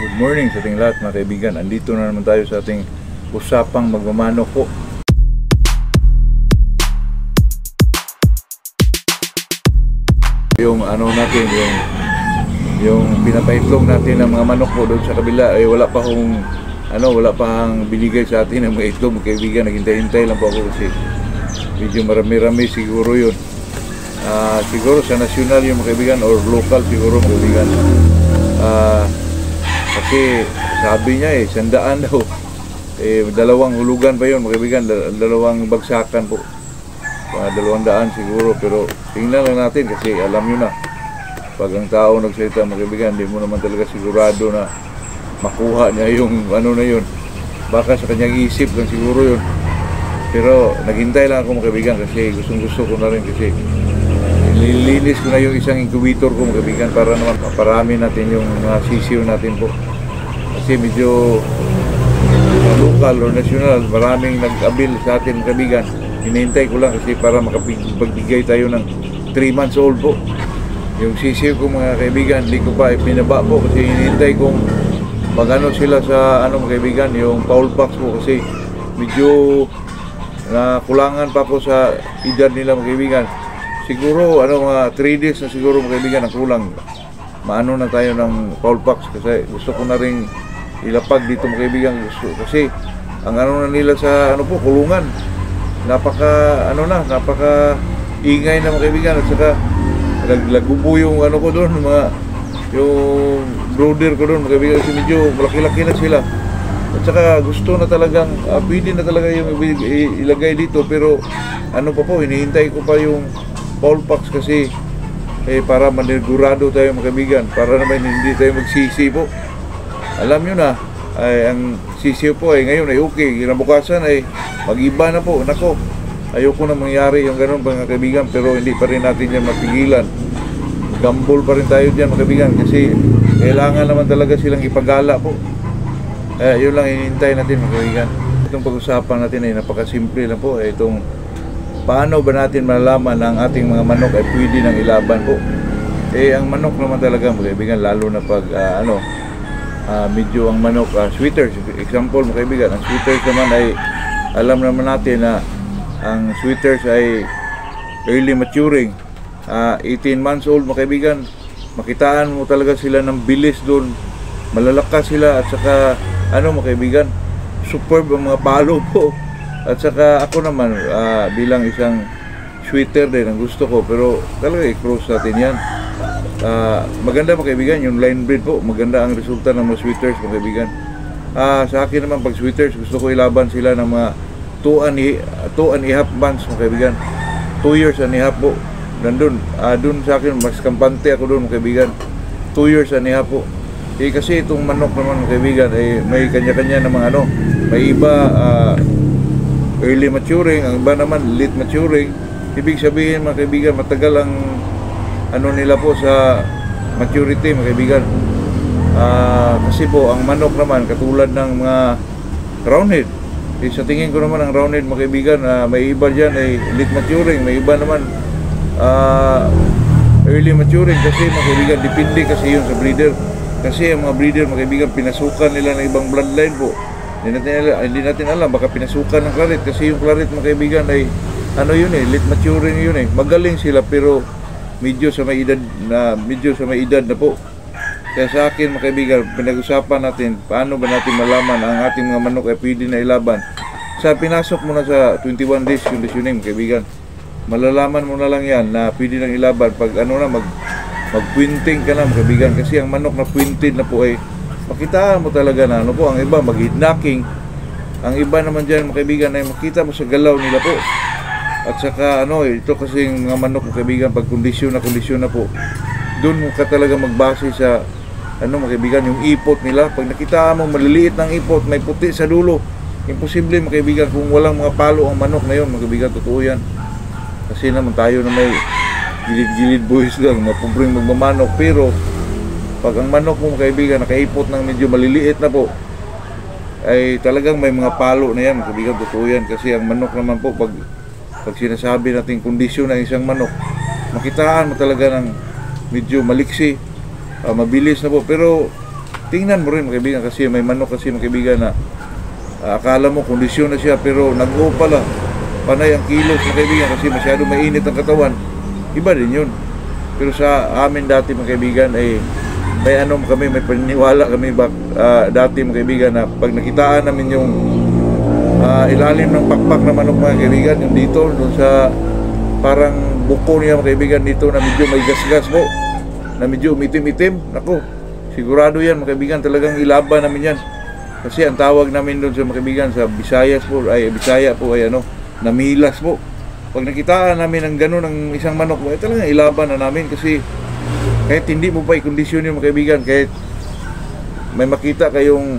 Good morning sa ating lahat mga kaibigan. Andito na naman tayo sa ating usapang magmamano po. Yung natin, yung pinapaitlog natin ng mga manok po doon sa kabila ay wala pa hang binigay sa atin ng mga itlog mga kaibigan. Naghintay-hintay lang po ako kasi medyo marami-rami siguro yun. Siguro sa national yung mga kaibigan or local siguro mga kaibigan. Kasi sabi niya 100 daw. Dalawang hulugan pa yun mga kaibigan, dalawang bagsakan po. 200 siguro, pero tingnan lang natin kasi alam nyo na pag ang tao nagsalita mga kaibigan, hindi mo naman talaga sigurado na makuha niya yung na yun. Baka sa kanyang isip lang siguro yun. Pero naghintay lang ako mga kaibigan kasi gustong-gusto ko na rin kasi nililinis ko na yung isang incubator ko mga kaibigan para naman maparami natin yung mga sisiw natin po. Kasi medyo local or national, maraming nag-abil sa atin mga kaibigan. Hinihintay ko lang kasi para makapagbigay tayo ng 3 months old po. Yung sisiw ko mga kaibigan, hindi ko pa pinaba po kasi hinihintay kong magano sila sa mga kaibigan, yung fowl box po kasi medyo nakulangan pa po sa edad nila mga kaibigan. Siguro mga 3 days na siguro mga kaibigan ang kulang. Maano na tayo ng fowl box kasi gusto ko na rin ilapag dito mga kaibigan kasi ang na nila sa kulungan. Napaka ingay na mga kaibigan at saka naglagubo yung ko doon, yung brooder ko doon mga kaibigan kasi medyo malaki-laki na sila. At saka gusto na talagang pwede na talaga yung ilagay dito pero pa po, hinihintay ko pa yung fowl box kasi para manigurado tayo mga kaibigan, para naman hindi tayo magsisi po. Alam nyo na, ang sisiw po ngayon ay okay, kinabukasan ay mag-iba na po. Nako, ayoko na mangyari yung ganun mga kaibigan, pero hindi pa rin natin yan mapigilan. Gamble pa rin tayo dyan mga kaibigan kasi kailangan naman talaga silang ipagala po. Yun lang hinihintay natin mga kaibigan. Itong pag-usapan natin ay napakasimple na po. Itong paano ba natin malalaman na ang ating mga manok ay pwede nang ilaban po. Ang manok naman talaga mga kaibigan, lalo na pag medyo ang manok sweaters. Example mga kaibigan, ang sweaters naman ay alam naman natin na ang sweaters ay early maturing, 18 months old mga kaibigan. Makitaan mo talaga sila ng bilis doon, malalakas sila at saka mga kaibigan, superb ang mga palo po. At saka ako naman bilang isang sweater din ang gusto ko, pero talaga i-cross natin yan. Maganda mga kaibigan yung line breed po, maganda ang resulta ng mga sweaters mga kaibigan. Sa akin naman pag sweaters gusto ko ilaban sila ng mga 2 and a half months mga kaibigan, 2 years and a half po. Dun sa akin mas kampante ako doon mga kaibigan, 2 years and a half po. Kasi itong manok naman mga kaibigan may kanya-kanya namang may iba early maturing, ang iba naman late maturing. Ibig sabihin mga kaibigan matagal ang nila po sa maturity mga kaibigan. Kasi po ang manok naman katulad ng mga roundhead, sa tingin ko naman ang roundhead mga kaibigan, may iba dyan ay late maturing, may iba naman early maturing kasi mga kaibigan, depende kasi yun sa breeder. Kasi ang mga breeder mga kaibigan pinasukan nila ng ibang bloodline po. Hindi natin alam, baka pinasukan ng claret kasi yung claret mga kaibigan ay late maturing yun magaling sila pero medyo sa may edad na po. Kaya sa akin mga kaibigan, pinag-usapan natin paano ba natin malaman ang ating mga manok ay pwede na ilaban. Pinasok mo na sa 21 days conditioning mga kaibigan, malalaman mo na lang yan na pwede nang ilaban pag mag-pointing ka na mga kaibigan. Kasi ang manok na pointed na po ay makita mo talaga na ang iba mag-hidnacking, ang iba naman dyan mga kaibigan ay makita mo sa galaw nila po. At saka ito kasi mga manok mga kaibigan, pag kondisyon na po, doon mo ka talaga magbase sa mga kaibigan, yung ipot nila. Pag nakita mo maliliit ng ipot, may puti sa dulo, imposible mga kaibigan kung walang mga palo ang manok na yun mga kaibigan, totoo yan. Kasi naman tayo na may gilid-gilid boys lang, mapobreng magmamanok, pero pag ang manok mo mga kaibigan nakaipot ng medyo maliliit na po, ay talagang may mga palo na yan mga kaibigan, totoo yan. Kasi ang manok naman po, pag sinasabi natin kondisyon ng isang manok, makitaan mo talaga ng medyo maliksi, mabilis na po. Pero tingnan mo rin mga kaibigan, kasi may manok kasi mga kaibigan na akala mo kondisyon na siya pero nag-o pala, panay ang kilos mga kaibigan kasi masyado mainit ang katawan. Iba din yun. Pero sa amin dati mga kaibigan ay may kami, may paniniwala kami dati mga kaibigan na pag nakitaan namin yung ilalim ng pakpak na manok mga kaibigan, yung dito doon sa parang buko niya mga kaibigan dito na medyo may gas-gas po, na medyo itim-itim, nako, sigurado yan mga kaibigan, talagang ilaban namin yan. Kasi ang tawag namin doon sa mga kaibigan sa Bisaya po ay namilas po. Pag nakitaan namin ang gano'n ng isang manok mo, talagang ilaban na namin kasi kahit hindi mo pa i-kondisyon yung mga kaibigan, kahit may makita kayong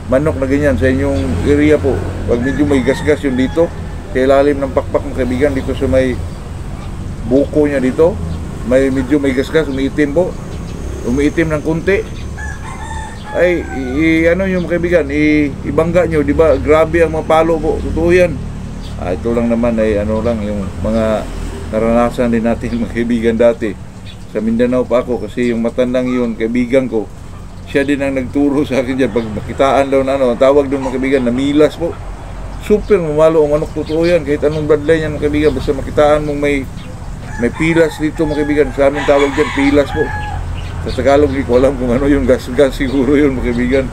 manok na ganyan sa inyong area po, pag medyo may gas-gas yung dito, sa ilalim ng pakpak mga kaibigan, dito sa may buko niya dito, medyo may gas-gas, umiitim ng kunti, ay yung mga kaibigan, ibangga nyo, di ba? Grabe ang mga palo po, totoo yan. Ito lang naman ay yung mga naranasan din natin mga kaibigan dati. Sa Mindanao pa ako kasi yung matandang yun, kaibigan ko, siya din ang nagturo sa akin dyan. Pag makitaan daw na ang tawag doon mga kaibigan, namilas po. Super mamalo ang manok, totoo yan. Kahit anong bloodline yan mga kaibigan, basta makitaan mong may pilas dito mga kaibigan. Sa amin tawag dyan, pilas po. Sa Tagalog, hindi ko alam kung ano yung gas-gas, siguro yun mga kaibigan.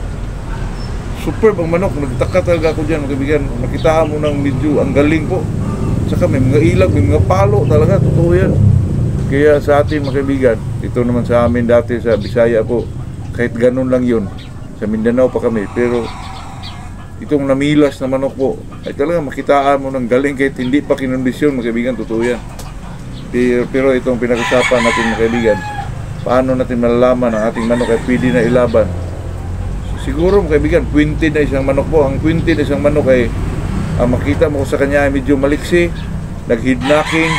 Super ang manok, nagtaka talaga ako dyan mga kaibigan. Nakitaan mo ng medyo, ang galing po. Saka may mga ilag, may mga palo talaga, totoo yan. Kaya sa atin mga kaibigan, ito naman sa amin dati sa Bisaya po, kahit ganun lang yun, sa Mindanao pa kami, pero itong namilas na manok po, ay talaga makitaan mo ng galing kahit hindi pa kinondisyon mga kaibigan, totoo yan. Pero itong pinag-usapan natin mga kaibigan, paano natin malalaman ang ating manok ay pwede na ilaban? Siguro mga kaibigan, kwinti na isang manok po. Ang kwinti na isang manok ay makita mo sa kanya ay medyo maliksi, nag-hidnacking.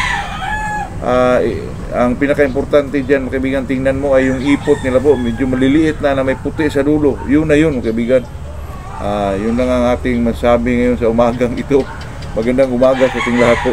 Ang pinaka-importante dyan mga kaibigan, tingnan mo ay yung ipot nila po, medyo maliliit na may puti sa dulo. Yun na yun mga kaibigan. Yun lang ang ating masabi ngayon sa umagang ito. Magandang umaga sa ating lahat po.